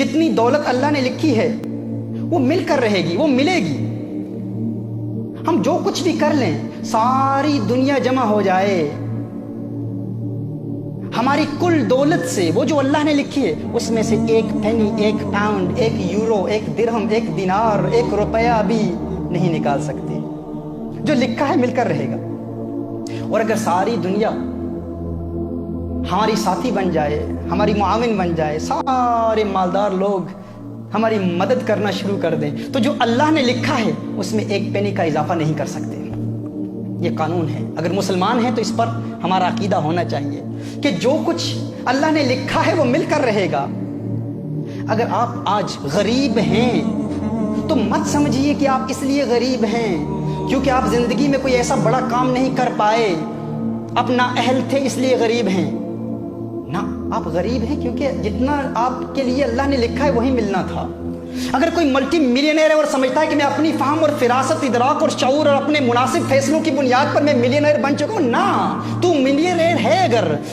جتنی دولت اللہ نے لکھی ہے وہ مل کر رہے گی، وہ ملے گی۔ ہم جو کچھ بھی کر لیں، ساری دنیا جمع ہو جائے، ہماری کل دولت سے وہ جو اللہ نے لکھی ہے اس میں سے ایک پینی، ایک پاؤنڈ، ایک یورو، ایک درہم، ایک دینار، ایک روپیہ بھی نہیں نکال سکتے۔ جو لکھا ہے مل کر رہے گا۔ اور اگر ساری دنیا ہماری ساتھی بن جائے، ہماری معاون بن جائے، سارے مالدار لوگ ہماری مدد کرنا شروع کر دیں، تو جو اللہ نے لکھا ہے اس میں ایک پینی کا اضافہ نہیں کر سکتے۔ یہ قانون ہے۔ اگر مسلمان ہیں تو اس پر ہمارا عقیدہ ہونا چاہیے کہ جو کچھ اللہ نے لکھا ہے وہ مل کر رہے گا۔ اگر آپ آج غریب ہیں تو مت سمجھیے کہ آپ اس لیے غریب ہیں کیونکہ آپ زندگی میں کوئی ایسا بڑا کام نہیں کر پائے، اپنا اہل تھے اس لیے غریب ہیں۔ نہ، آپ غریب ہیں کیونکہ جتنا آپ کے لیے اللہ نے لکھا ہے وہی ملنا تھا۔ اگر کوئی ملٹی ملینئر ہے اور سمجھتا ہے کہ میں اپنی فہم اور فراست، ادراک اور شعور اور اپنے مناسب فیصلوں کی بنیاد پر میں ملینئر بن چکا ہوں، نہ، تو ملینئر ہے۔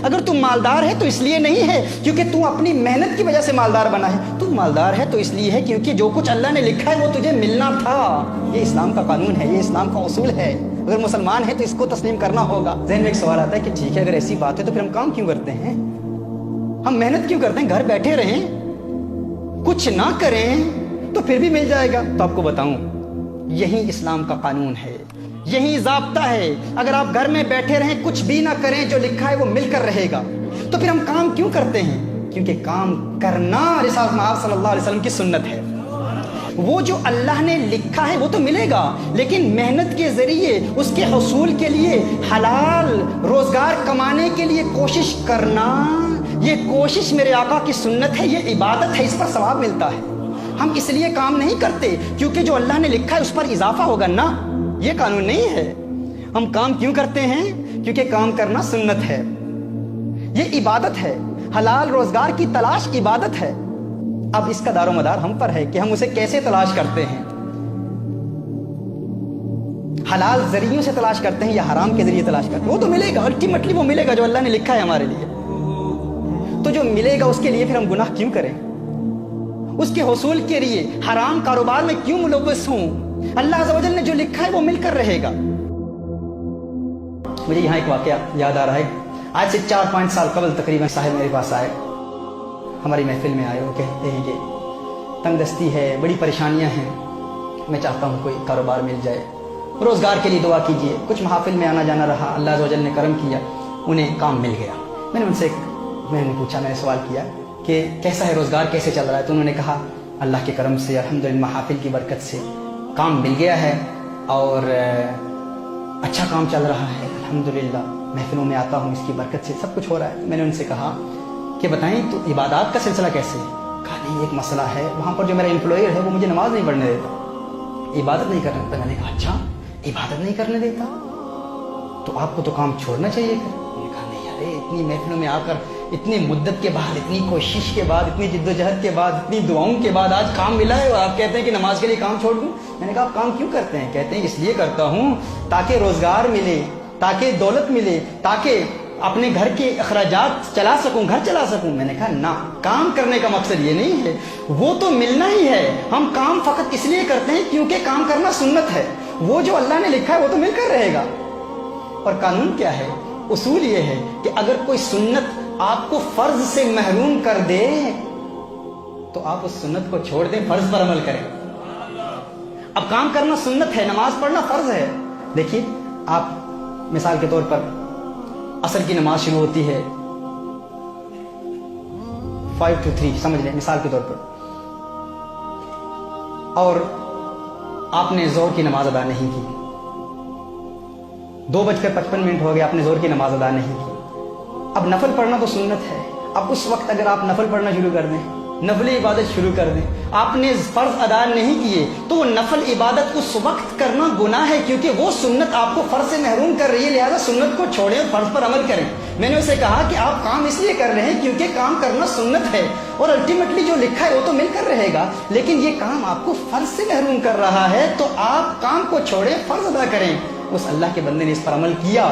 اگر تو مالدار ہے تو اس لیے نہیں ہے کیونکہ تو اپنی محنت کی وجہ سے مالدار بنا ہے، تو مالدار ہے تو اس لیے ہے کیونکہ جو کچھ اللہ نے لکھا ہے وہ تجھے ملنا تھا۔ یہ اسلام کا قانون ہے، یہ اسلام کا اصول ہے۔ اگر مسلمان ہے تو اس کو تسلیم کرنا ہوگا۔ ذہن میں ایک سوال آتا ہے کہ ٹھیک ہے، اگر ایسی بات ہے تو پھر ہم کام کیوں کرتے ہیں؟ ہم محنت کیوں کرتے ہیں؟ گھر بیٹھے رہیں، کچھ نہ کریں تو پھر بھی مل جائے گا۔ تو آپ کو بتاؤں، یہی اسلام کا قانون ہے، یہی ضابطہ ہے۔ اگر آپ گھر میں بیٹھے رہیں، کچھ بھی نہ کریں، جو لکھا ہے وہ مل کر رہے گا۔ تو پھر ہم کام کیوں کرتے ہیں؟ کیونکہ کام کرنا رسالت مآب صلی اللہ علیہ وسلم کی سنت ہے۔ وہ جو اللہ نے لکھا ہے وہ تو ملے گا، لیکن محنت کے ذریعے اس کے حصول کے لیے حلال روزگار کمانے کے لیے کوشش کرنا، یہ کوشش میرے آقا کی سنت ہے، یہ عبادت ہے، اس پر ثواب ملتا ہے۔ ہم اس لیے کام نہیں کرتے کیونکہ جو اللہ نے لکھا ہے اس پر اضافہ ہوگا، نہ، یہ قانون نہیں ہے۔ ہم کام کیوں کرتے ہیں؟ کیونکہ کام کرنا سنت ہے، یہ عبادت ہے۔ حلال روزگار کی تلاش عبادت ہے۔ اب اس کا دار و مدار ہم پر ہے کہ ہم اسے کیسے تلاش کرتے ہیں۔ حلال ذریعوں سے تلاش کرتے ہیں یا حرام کے ذریعے تلاش کرتے ہیں؟ وہ تو ملے گا، الٹیمیٹلی وہ ملے گا جو اللہ نے لکھا ہے ہمارے لیے۔ تو جو ملے گا اس کے لیے پھر ہم گناہ کیوں کریں؟ اس کے حصول کے لیے حرام کاروبار میں کیوں ملوث ہوں؟ اللہ عز و جل نے جو لکھا ہے وہ مل کر رہے گا۔ مجھے یہاں ایک واقعہ یاد آ رہا ہے۔ آج سے 4-5 سال قبل تقریباً صاحب میرے پاس آئے، ہماری محفل میں آئے۔ وہ کہتے ہیں کہ تنگ دستی ہے، بڑی پریشانیاں ہیں، میں چاہتا ہوں کوئی کاروبار مل جائے، روزگار کے لیے دعا کیجیے۔ کچھ محافل میں آنا جانا رہا، اللہ عز و جل نے کرم کیا، انہیں کام مل گیا۔ میں نے ان سے میں نے پوچھا، میں نے سوال کیا کہ کیسا ہے روزگار، کیسے چل رہا ہے؟ تو انہوں نے کہا اللہ کے کرم سے، الحمدللہ، محافل کی برکت سے کام مل گیا ہے اور اچھا کام چل رہا ہے، الحمدللہ، محفلوں میں آتا ہوں، اس کی برکت سے سب کچھ ہو رہا ہے۔ میں نے ان سے کہا کہ بتائیں تو عبادات کا سلسلہ کیسے ہے؟ کہا نہیں، ایک مسئلہ ہے، وہاں پر جو میرا امپلائر ہے وہ مجھے نماز نہیں پڑھنے دیتا، عبادت نہیں کرنے دیتا۔ میں نے کہا اچھا، عبادت نہیں کرنے دیتا تو آپ کو تو کام چھوڑنا چاہیے۔ میں نے کہا نہیں، ارے اتنی محفلوں میں آ کر، اتنی مدت کے بعد، اتنی کوشش کے بعد، اتنی جد و جہد کے بعد، اتنی دعاؤں کے بعد آج کام ملا ہے اور آپ کہتے ہیں کہ نماز کے لیے کام چھوڑ دوں؟ میں نے کہا آپ کام کیوں کرتے ہیں؟ کہتے ہیں اس لیے کرتا ہوں تاکہ روزگار ملے، تاکہ دولت ملے، تاکہ اپنے گھر کے اخراجات چلا سکوں، گھر چلا سکوں۔ میں نے کہا نہ، کام کرنے کا مقصد یہ نہیں ہے، وہ تو ملنا ہی ہے۔ ہم کام فقط اس لیے کرتے ہیں کیونکہ کام کرنا سنت ہے، وہ جو اللہ نے لکھا ہے وہ تو مل کر رہے گا۔ اور قانون کیا ہے؟ اصول یہ ہے کہ اگر کوئی سنت آپ کو فرض سے محروم کر دے تو آپ اس سنت کو چھوڑ دیں، فرض پر عمل کریں۔ اب کام کرنا سنت ہے، نماز پڑھنا فرض ہے۔ دیکھیے، آپ مثال کے طور پر عصر کی نماز شروع ہوتی ہے 5 to 3، سمجھ لیں مثال کے طور پر، اور آپ نے ظہر کی نماز ادا نہیں کی، 2:55 ہو گئے، آپ نے ظہر کی نماز ادا نہیں کی۔ اب نفل پڑھنا تو سنت ہے، اب اس وقت اگر آپ نفل پڑھنا شروع کر دیں، نفل عبادت شروع کر دیں، آپ نے فرض ادا نہیں کیے تو وہ نفل عبادت اس وقت کرنا گناہ ہے، کیونکہ وہ سنت آپ کو فرض سے محروم کر رہی ہے، لہذا سنت کو چھوڑیں اور فرض پر عمل کریں۔ میں نے اسے کہا کہ آپ کام اس لیے کر رہے ہیں کیونکہ کام کرنا سنت ہے اور الٹیمیٹلی جو لکھا ہے وہ تو مل کر رہے گا، لیکن یہ کام آپ کو فرض سے محروم کر رہا ہے تو آپ کام کو چھوڑیں، فرض ادا کریں۔ اس اللہ کے بندے نے اس پر عمل کیا